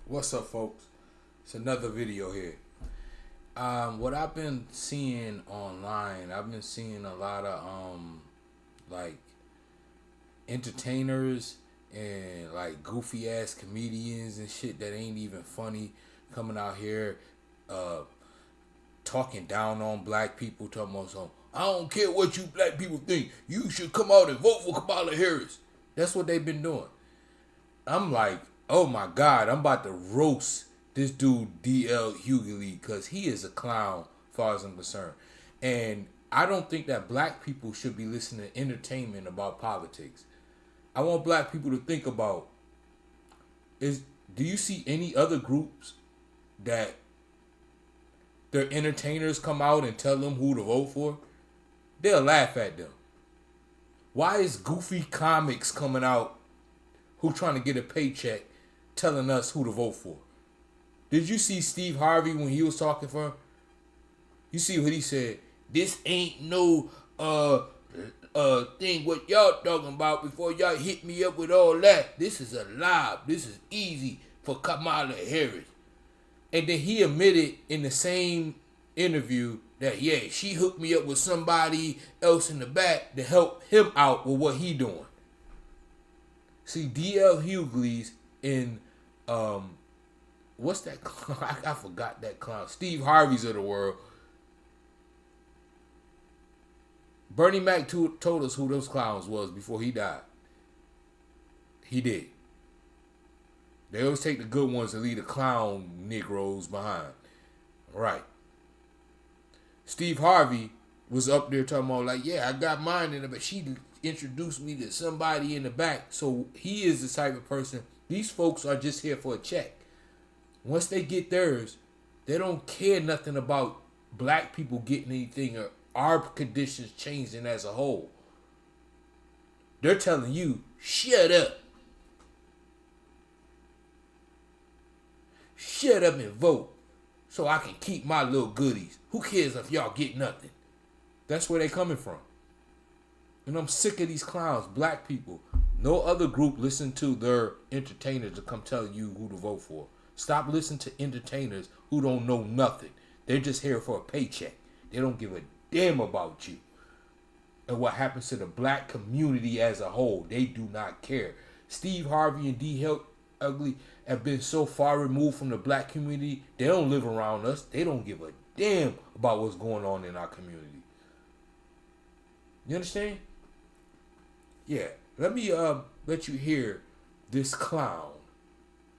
What's up, folks? It's another video here. What I've been seeing online, I've been seeing a lot of like entertainers and like goofy ass comedians and shit that ain't even funny coming out here talking down on black people, talking about some, I don't care what you black people think, you should come out and vote for Kamala Harris. That's what they've been doing. I'm like, oh my God, I'm about to roast this dude D.L. Hughley because he is a clown as far as I'm concerned. And I don't think that black people should be listening to entertainment about politics. I want black people to think about, do you see any other groups that their entertainers come out and tell them who to vote for? They'll laugh at them. Why is goofy comics coming out who trying to get a paycheck telling us who to vote for? Did you see Steve Harvey when he was talking for him? You see what he said? This ain't no thing what y'all talking about before y'all hit me up with all that. This is a lie. This is easy for Kamala Harris. And then he admitted in the same interview that, yeah, she hooked me up with somebody else in the back to help him out with what he doing. See, D.L. Hughley's in, what's that clown? I forgot that clown. Steve Harvey's of the world. Bernie Mac told us who those clowns was before he died. He did. They always take the good ones and leave the clown Negroes behind. Right. Steve Harvey was up there talking about like, yeah, I got mine in it, but she introduced me to somebody in the back. So he is the type of person, these folks are just here for a check. Once they get theirs, they don't care nothing about black people getting anything or our conditions changing as a whole. They're telling you, shut up. Shut up and vote so I can keep my little goodies. Who cares if y'all get nothing? That's where they coming from. And I'm sick of these clowns, black people. No other group listen to their entertainers to come tell you who to vote for. Stop listening to entertainers who don't know nothing. They're just here for a paycheck. They don't give a damn about you. And what happens to the black community as a whole, they do not care. Steve Harvey and D.L. Hughley have been so far removed from the black community, they don't live around us. They don't give a damn about what's going on in our community. You understand? Yeah. Let me let you hear this clown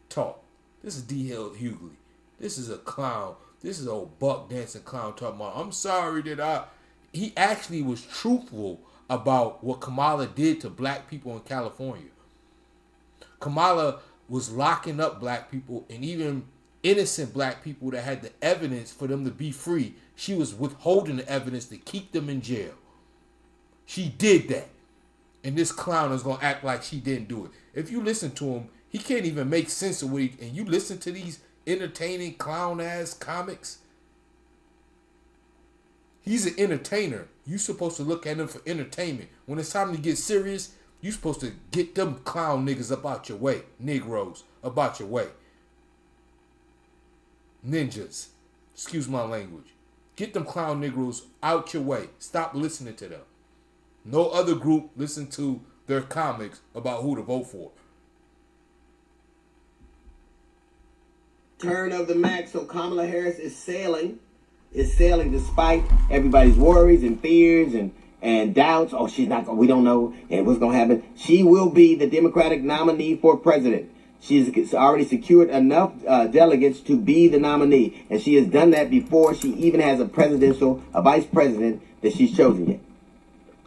talk. This is D.L. Hughley. This is a clown. This is an old buck dancing clown talking about, I'm sorry that he actually was truthful about what Kamala did to black people in California. Kamala was locking up black people and even innocent black people that had the evidence for them to be free. She was withholding the evidence to keep them in jail. She did that. And this clown is going to act like she didn't do it. If you listen to him, he can't even make sense of what he... And you listen to these entertaining clown-ass comics. He's an entertainer. You're supposed to look at him for entertainment. When it's time to get serious, you're supposed to get them clown niggas up out your way. Negroes, about your way. Ninjas. Excuse my language. Get them clown Negroes out your way. Stop listening to them. No other group listen to their comics about who to vote for. Turn of the Mac, so Kamala Harris is sailing despite everybody's worries and fears and doubts. Oh, she's not, we don't know, and what's going to happen. She will be the Democratic nominee for president. She's already secured enough delegates to be the nominee, and she has done that before. She even has a vice president that she's chosen yet.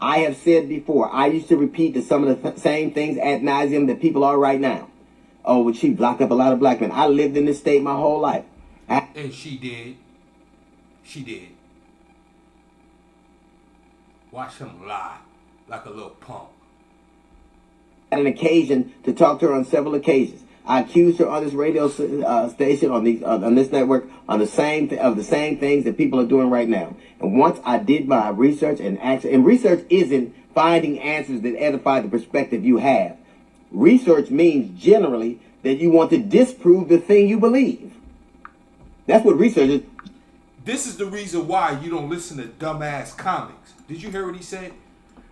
I have said before, I used to repeat some of the same things ad nauseum that people are right now. Oh, but she locked up a lot of black men. I lived in this state my whole life. And she did. She did. Watch him lie like a little punk. Had an occasion to talk to her on several occasions. I accused her on this radio station, on this network, on the same things that people are doing right now. And once I did my research and research isn't finding answers that edify the perspective you have. Research means generally that you want to disprove the thing you believe. That's what researchers. This is the reason why you don't listen to dumbass comics. Did you hear what he said?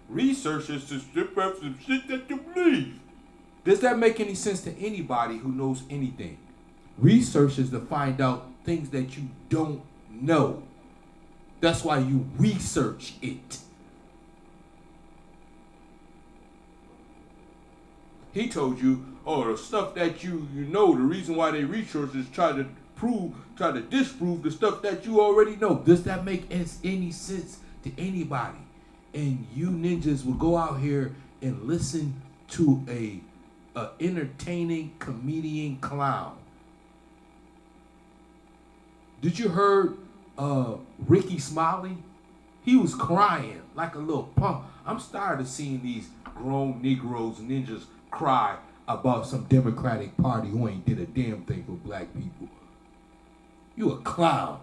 Researchers to strip up some shit that you believe. Does that make any sense to anybody who knows anything? Researchers to find out things that you don't know. That's why you research it. He told you, oh, the stuff that you know, the reason why they researchers try to disprove the stuff that you already know. Does that make any sense to anybody? And you ninjas will go out here and listen to a entertaining comedian clown. Did you heard Rickey Smiley? He was crying like a little punk. I'm tired of seeing these grown Negroes, ninjas cry about some Democratic Party who ain't did a damn thing for black people. You a clown.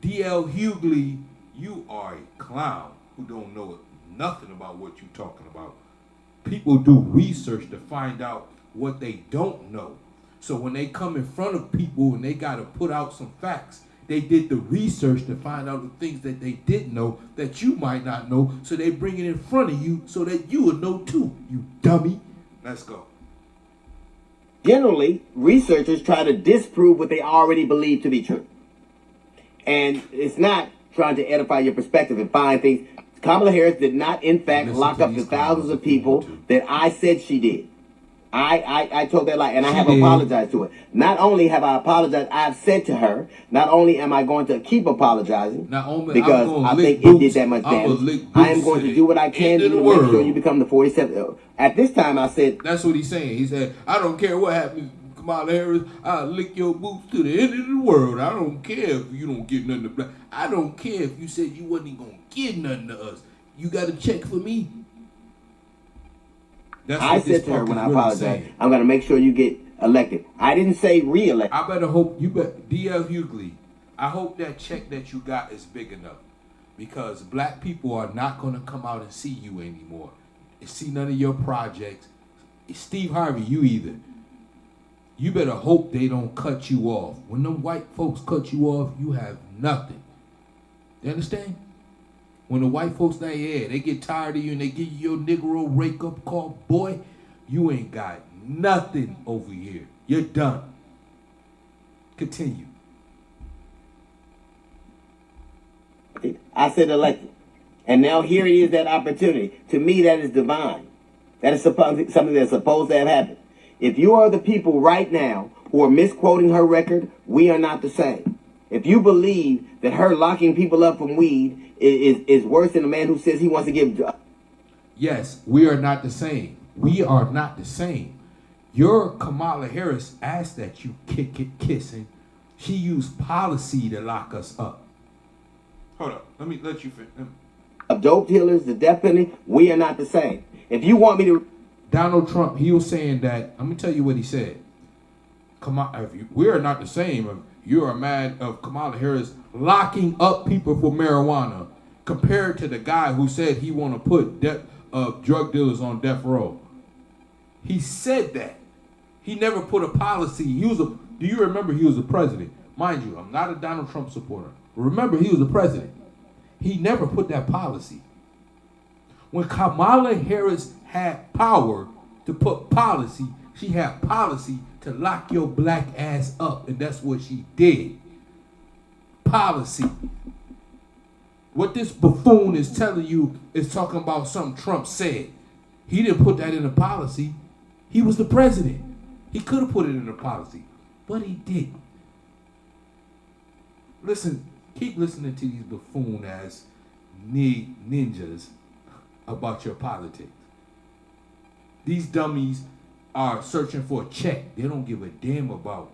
D.L. Hughley, you are a clown who don't know nothing about what you talking about. People do research to find out what they don't know. So when they come in front of people and they got to put out some facts, they did the research to find out the things that they didn't know that you might not know. So they bring it in front of you so that you will know too, you dummy. Let's go. Generally, researchers try to disprove what they already believe to be true. And it's not trying to edify your perspective and find things. Kamala Harris did not, in fact, lock up the thousands of people that I said she did. I told that lie, and I have apologized to it. Not only have I apologized, I have said to her, not only am I going to keep apologizing, because I think it did that much damage, I am going to do what I can to make sure you become the 47th. At this time, I said... That's what he's saying. He said, I don't care what happens, Kamala Harris, I'll lick your boots to the end of the world. I don't care if you don't get nothing to black. I don't care if you said you wasn't going to get nothing to us. You got to check for me. I said to her when I apologized, I'm going to make sure you get elected. I didn't say re-elected. I better hope D.L. Hughley, I hope that check that you got is big enough, because black people are not going to come out and see you anymore. See none of your projects. Steve Harvey, you either. You better hope they don't cut you off. When them white folks cut you off, you have nothing. You understand? When the white folks they get tired of you and they give you your Negro wake-up call, boy, you ain't got nothing over here. You're done. Continue. I said elected. And now here it is, that opportunity. To me, that is divine. That is something that's supposed to have happened. If you are the people right now who are misquoting her record, we are not the same. If you believe that her locking people up from weed is worse than a man who says he wants to give... Yes, we are not the same. We are not the same. Your Kamala Harris asked that you kick it kissing. She used policy to lock us up. Hold up. Let me let you finish. Of dope dealers, the death penalty, we are not the same. If you want me to... Donald Trump, he was saying that, let me tell you what he said. We are not the same. You are mad of Kamala Harris locking up people for marijuana compared to the guy who said he want to put drug dealers on death row. He said that. He never put a policy. Do you remember he was the president? Mind you, I'm not a Donald Trump supporter. Remember, he was the president. He never put that policy. When Kamala Harris had power to put policy, she had policy to lock your black ass up, and that's what she did. Policy. What this buffoon is telling you is talking about something Trump said. He didn't put that in the policy. He was the president. He could have put it in the policy, but he didn't. Listen, keep listening to these buffoon-ass ninjas about your politics. These dummies are searching for a check. They don't give a damn about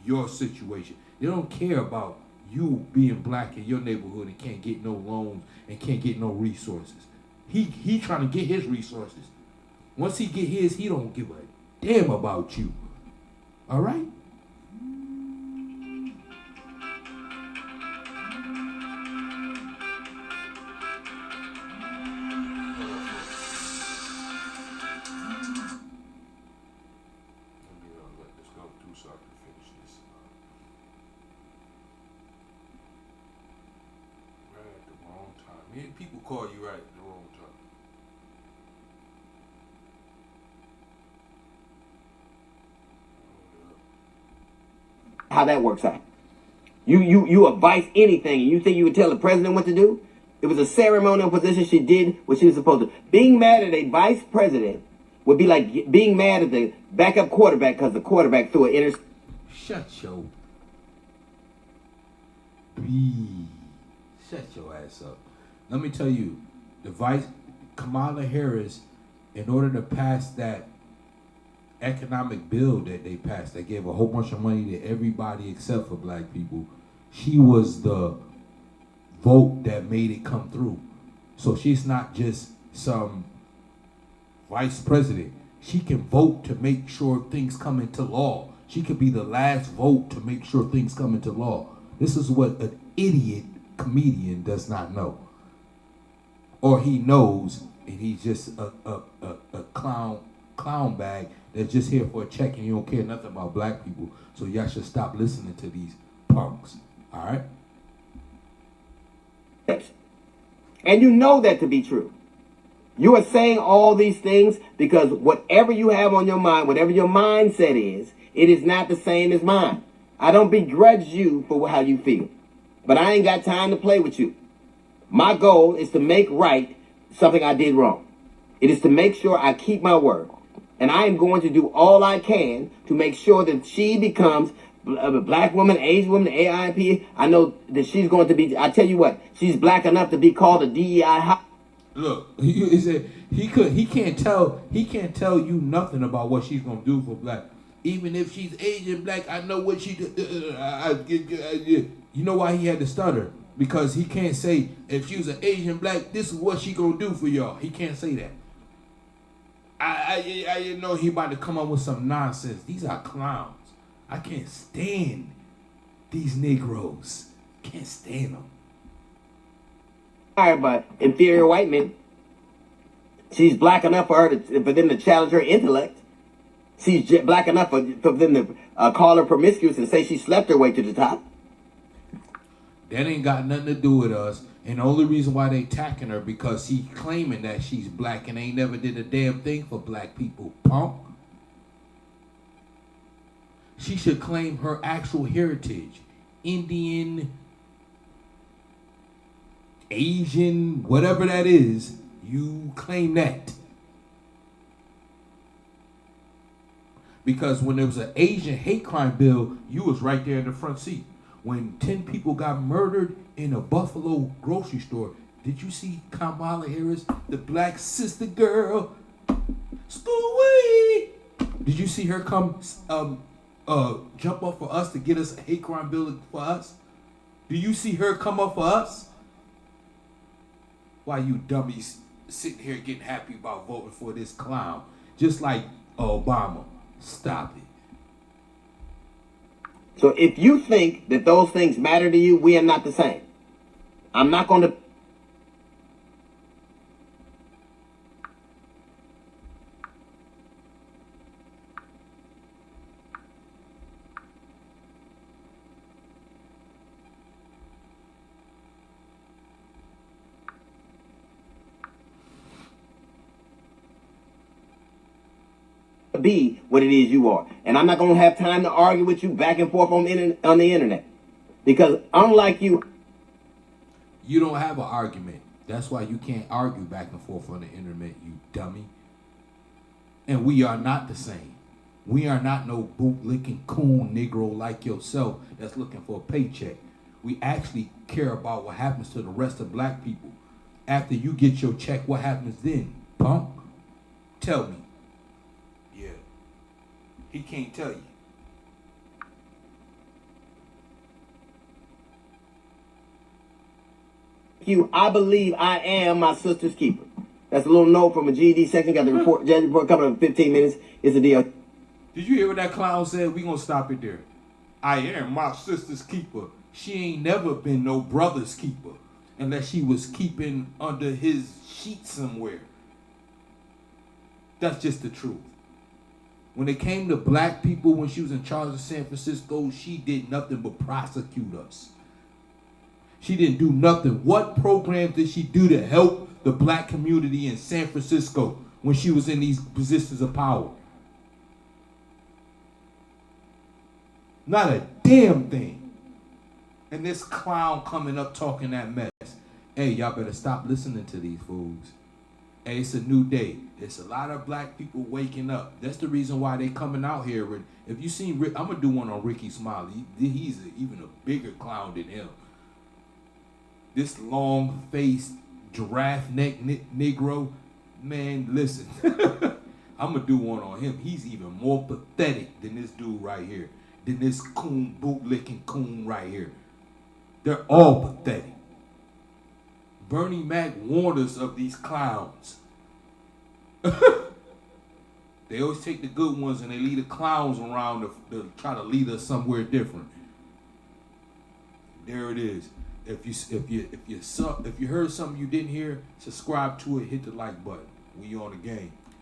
your situation. They don't care about you being black in your neighborhood and can't get no loans and can't get no resources. He trying to get his resources. Once he get his, he don't give a damn about you. All right? Many people call you right at the wrong time. How that works out. You advise anything, and you think you would tell the president what to do? It was a ceremonial position. She did what she was supposed to. Being mad at a vice president would be like being mad at the backup quarterback because the quarterback threw an interception. Shut your ass up. Let me tell you, Kamala Harris, in order to pass that economic bill that they passed, that gave a whole bunch of money to everybody except for black people, she was the vote that made it come through. So she's not just some vice president. She can vote to make sure things come into law. She could be the last vote to make sure things come into law. This is what an idiot comedian does not know. Or he knows, and he's just a clown bag that's just here for a check, and you don't care nothing about black people. So y'all should stop listening to these punks. All right? And you know that to be true. You are saying all these things because whatever you have on your mind, whatever your mindset is, it is not the same as mine. I don't begrudge you for how you feel, but I ain't got time to play with you. My goal is to make right something I did wrong. It is to make sure I keep my word. And I am going to do all I can to make sure that she becomes a black woman, Asian woman, AIP. I know that she's going to be, I tell you what, she's black enough to be called a DEI. Look, he can't tell you nothing about what she's gonna do for black. Even if she's Asian black, I know what she do. You know why he had to stutter? Because he can't say, if she was an Asian black, this is what she gonna do for y'all. He can't say that. I know he about to come up with some nonsense. These are clowns. I can't stand these Negroes. Can't stand them. By inferior white men. She's black enough for them to challenge her intellect. She's black enough for them to call her promiscuous and say she slept her way to the top. That ain't got nothing to do with us. And the only reason why they attacking her because she's claiming that she's black and ain't never did a damn thing for black people, punk. She should claim her actual heritage. Indian, Asian, whatever that is, you claim that. Because when there was an Asian hate crime bill, you was right there in the front seat. When 10 people got murdered in a Buffalo grocery store, did you see Kamala Harris, the black sister girl? Stewie! Did you see her come jump up for us to get us a hate crime bill for us? Do you see her come up for us? Why you dummies sitting here getting happy about voting for this clown? Just like Obama. Stop it. So if you think that those things matter to you, we are not the same. I'm not going to... be what it is you are. And I'm not going to have time to argue with you back and forth on the internet. Because unlike you... You don't have an argument. That's why you can't argue back and forth on the internet, you dummy. And we are not the same. We are not no bootlicking coon Negro like yourself that's looking for a paycheck. We actually care about what happens to the rest of black people. After you get your check, what happens then, punk? Tell me. Yeah. He can't tell you. I believe I am my sister's keeper. That's a little note from a GED section. Got the report, judge report coming up in 15 minutes. It's a deal. Did you hear what that clown said? We gonna stop it there. I am my sister's keeper. She ain't never been no brother's keeper. Unless she was keeping under his sheet somewhere. That's just the truth. When it came to black people, when she was in charge of San Francisco, she did nothing but prosecute us. She didn't do nothing. What programs did she do to help the black community in San Francisco when she was in these positions of power? Not a damn thing. And this clown coming up talking that mess. Hey, y'all better stop listening to these fools. Hey, it's a new day. It's a lot of black people waking up. That's the reason why they coming out here. If you seen Rick, I'm going to do one on Rickey Smiley. He's even a bigger clown than him. This long-faced, giraffe-neck Negro, man, listen. I'm going to do one on him. He's even more pathetic than this dude right here. Than this coon, bootlicking coon right here. They're all pathetic. Bernie Mac warned us of these clowns. They always take the good ones and they leave the clowns around to try to lead us somewhere different. There it is. If you heard something you didn't hear, subscribe to it, hit the like button. We on the game.